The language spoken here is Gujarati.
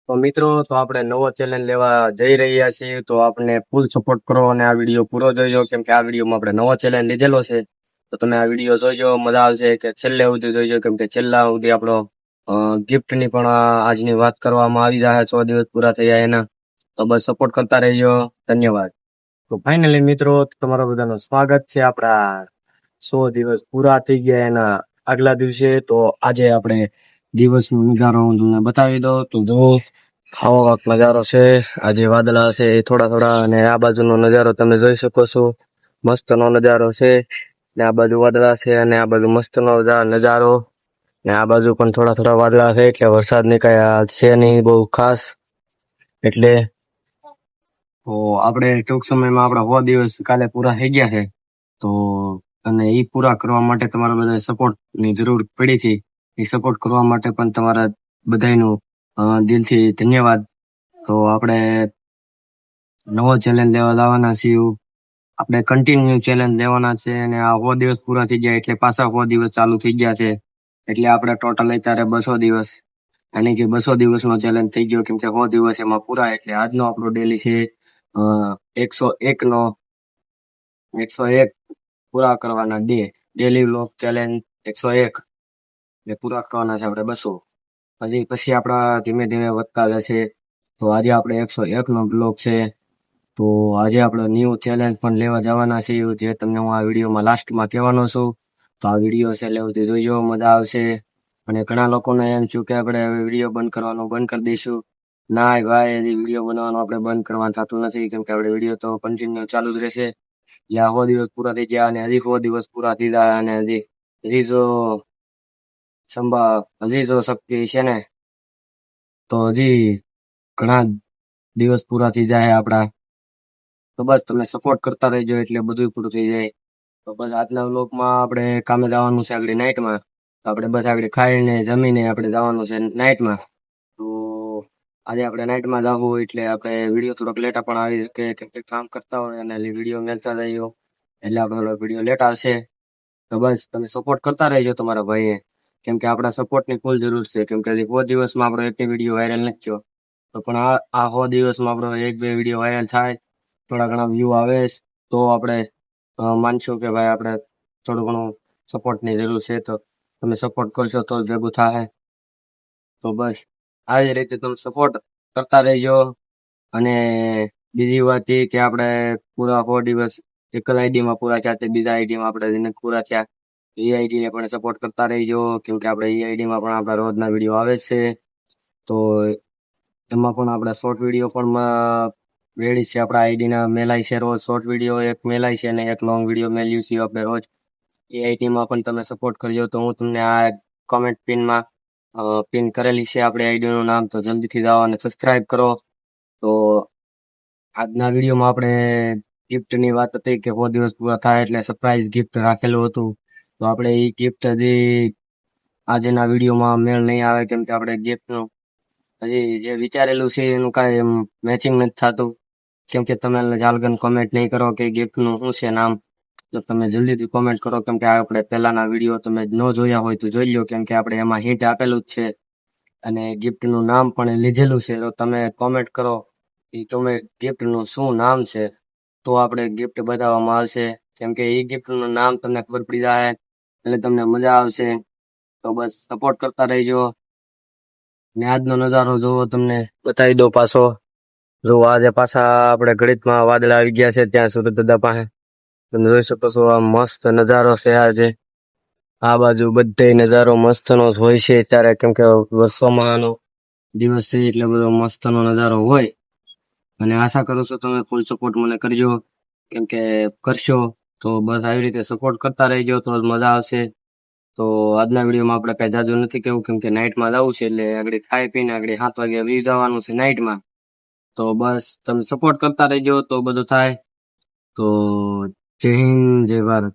તો મિત્રો તો આપણે નવો ચેલેન્જ લેવા જઈ રહ્યા છીએ, તો આપણે ફૂલ સપોર્ટ કરો અને આ વિડીયો પૂરો જોઈજો, કેમ કે આ વિડીયોમાં આપણે નવો ચેલેન્જ લીધેલો છે. તો તમે આ વિડીયો જોઈજો, મજા આવશે કે છેલ્લે સુધી જોઈજો, કેમ કે છેલ્લા સુધી આપણો ગિફ્ટની પણ આજની વાત કરવામાં આવી રહ્યા 100 દિવસ પૂરા થયા એના. તો બસ સપોર્ટ કરતા રહેજો. ધન્યવાદ. તો ફાઇનલી મિત્રો તમારા બધાનું સ્વાગત છે આપણા 100 દિવસ પૂરા થઈ ગયા એના આગલા દિવસે. તો આજે આપણે દિવસનો નજારો હું તમને બતાવી દઉં. તો જો આવો કાંક નજારો છે. આજે વાદળા છે એ થોડા થોડા, અને આ બાજુનો નજારો તમે જોઈ શકો છો. મસ્તનો નજારો છે, ને આ બાજુ વાદળા છે, અને આ બાજુ મસ્તનો નજારો, ને આ બાજુ પણ થોડા થોડા વાદળા છે. એટલે વરસાદની કઈ છે નહીં બહુ ખાસ. એટલે તો આપણે ટૂંક સમયમાં આપણા 100 દિવસ કાલે પૂરા થઈ ગયા છે. તો અને એ પૂરા કરવા માટે તમારા બધા સપોર્ટની જરૂર પડી હતી. એ સપોર્ટ કરવા માટે પણ તમારા બધાનું દિલથી ધન્યવાદ. તો આપણે નવો ચેલેન્જ લેવા લાવવાના છીએ. આપણે કન્ટિન્યુ ચેલેન્જ લેવાના છે, અને આ 100 દિવસ પૂરા થઈ ગયા એટલે પાછા 100 દિવસ ચાલુ થઈ ગયા છે. એટલે આપણે ટોટલ અત્યારે 200 દિવસ, અને કે 200 દિવસનો ચેલેન્જ થઈ ગયો, કેમ કે 100 દિવસ એમાં પૂરા. એટલે આજનો આપણો ડેલી છે 101 પૂરા કરવાના ડેલી વ્લોગ ચેલેન્જ 101 ને પૂરા કરવાના છે આપણે 200. હજી પછી આપણા ધીમે ધીમે વધતા જશે. તો આજે આપણે 101 નો બ્લોગ છે. તો આજે આપણે ન્યૂ ચેલેન્જ પણ લેવા જવાના છે, જે તમને હું આ વિડીયોમાં લાસ્ટમાં કહેવાનો છું. તો આ વિડીયો છે લેવથી જોઈજો, મજા આવશે. અને ઘણા લોકોને એમ થયું કે આપણે વિડીયો બંધ કરવાનું બંધ કરી દઈશું. ના ભાઈ, હજી વિડીયો બનાવવાનું આપણે બંધ કરવાનું થતું નથી, કેમ કે આપણે વિડીયો તો કન્ટિન્યુ ચાલુ જ રહેશે. જ્યાં 100 દિવસ પૂરા થઈ ગયા, અને હજી 100 દિવસ પૂરા થઈ ગયા, અને હજી જો શક્તિ છે ને, તો હજી ઘણા દિવસ પૂરા થઈ જાય આપણા. તો બસ તમે સપોર્ટ કરતા રહેજો, એટલે બધું પૂરું થઈ જાય. તો બસ આજના વ્લોગમાં આપણે કામે જવાનું છે આગળ નાઇટમાં. તો આપણે બસ આગળ ખાઈને જમીને આપણે જવાનું છે નાઇટમાં. તો આજે આપણે નાઇટમાં જવું, એટલે આપણે વિડીયો થોડોક લેટ પણ આવી શકે, કેમ કે કામ કરતા હોય અને વિડીયો મેળતા જઈએ, એટલે આપણો વિડીયો લેટ આવશે. તો બસ તમે સપોર્ટ કરતા રહેજો તમારા ભાઈને, કેમ કે આપણા સપોર્ટની ફૂલ જરૂર છે. કેમ કે 100 દિવસમાં આપણો એક વિડીયો વાયરલ નથી થયો. તો પણ આ 100 દિવસમાં આપણો 1-2 વિડીયો વાયરલ થાય, થોડા ઘણા વ્યૂ આવે, તો આપણે માનશું કે ભાઈ આપણે થોડું ઘણું સપોર્ટની જરૂર છે. તો તમે સપોર્ટ કરશો તો જ ભેગું થાય. તો બસ આવી રીતે તમે સપોર્ટ કરતા રહેજો. અને બીજી વાત એ કે આપણે પૂરા 100 દિવસ એક જ આઈડીમાં પૂરા થયા, તે બીજા આઈડીમાં આપણે પૂરા થયા. એ આઈડીને પણ સપોર્ટ કરતા રહેજો, કેમ કે આપણે એ આઈડીમાં પણ આપણા રોજના વિડીયો આવે છે. તો એમાં પણ આપણા શોર્ટ વિડીયો પણ રેડી છે. આપણા આઈડીના મેલાય છે રોજ શોર્ટ વિડીયો, એક મેલાય છે અને એક લોંગ વિડીયો મેલ્યું છે આપણે રોજ. એ આઈડીમાં પણ તમે સપોર્ટ કરજો. તો હું તમને આ કોમેન્ટ પિન કરેલી છે આપણી આઈડીનું નામ, તો જલ્દીથી જાઓ અને સબસ્ક્રાઇબ કરો. તો આજના વિડીયોમાં આપણે ગિફ્ટની વાત હતી કે 100 દિવસ પૂરા થાય એટલે સરપ્રાઈઝ ગિફ્ટ રાખેલું હતું. તો આપણે એ ગિફ્ટ હજી આજના વિડીયોમાં મેળ નહીં આવે, કેમ કે આપણે ગિફ્ટનું હજી જે વિચારેલું છે એનું કાંઈ એમ મેચિંગ નથી થતું. કેમ કે તમે જાલગન કોમેન્ટ નહીં કરો કે ગિફ્ટનું શું છે નામ. તો તમે જલ્દીથી કોમેન્ટ કરો, કેમ કે આપણે પહેલાના વિડીયો તમે ન જોયા હોય તો જોઈ લો, કેમ કે આપણે એમાં હિન્ટ આપેલું જ છે અને ગિફ્ટનું નામ પણ લીધેલું છે. તો તમે કોમેન્ટ કરો એ તમે ગિફ્ટનું શું નામ છે, તો આપણે ગિફ્ટ બતાવવામાં આવશે. કેમ કે એ ગિફ્ટનું નામ તમને ખબર પડી જાય એટલે તમને મજા આવશે. તો બસ સપોર્ટ કરતા રહેજો. ને આજનો નજારો જોવો, તમને બતાવી દો પાછો. જો આજે પાછા આપણે ઘડીકમાં વાદળા આવી ગયા છે ત્યાં સુરત દાદા પાસે. તમે જોઈ શકો છો આ મસ્ત નજારો છે આજે. આ બાજુ બધે નજારો મસ્તનો જ હોય છે ત્યારે, કેમ કે વર્ષોમાંનો દિવસ છે એટલે બધો મસ્તનો નજારો હોય. અને આશા કરું છું તમે ફૂલ સપોર્ટ મને કરજો, કેમ કે કરશો તો બસ આવી રીતે સપોર્ટ કરતા રહેજો તો મજા આવશે. તો આજના વિડીયોમાં આપણે કઈ જાજુ નથી કેવું, કેમ કે નાઇટમાં જવું છે એટલે આગળ ખાઈ પીને આગળ 7 વાગે વી જવાનું છે નાઇટમાં. તો બસ તમે સપોર્ટ કરતા રહેજો તો બધું થાય. તો જય હિન્દ, જય ભારત.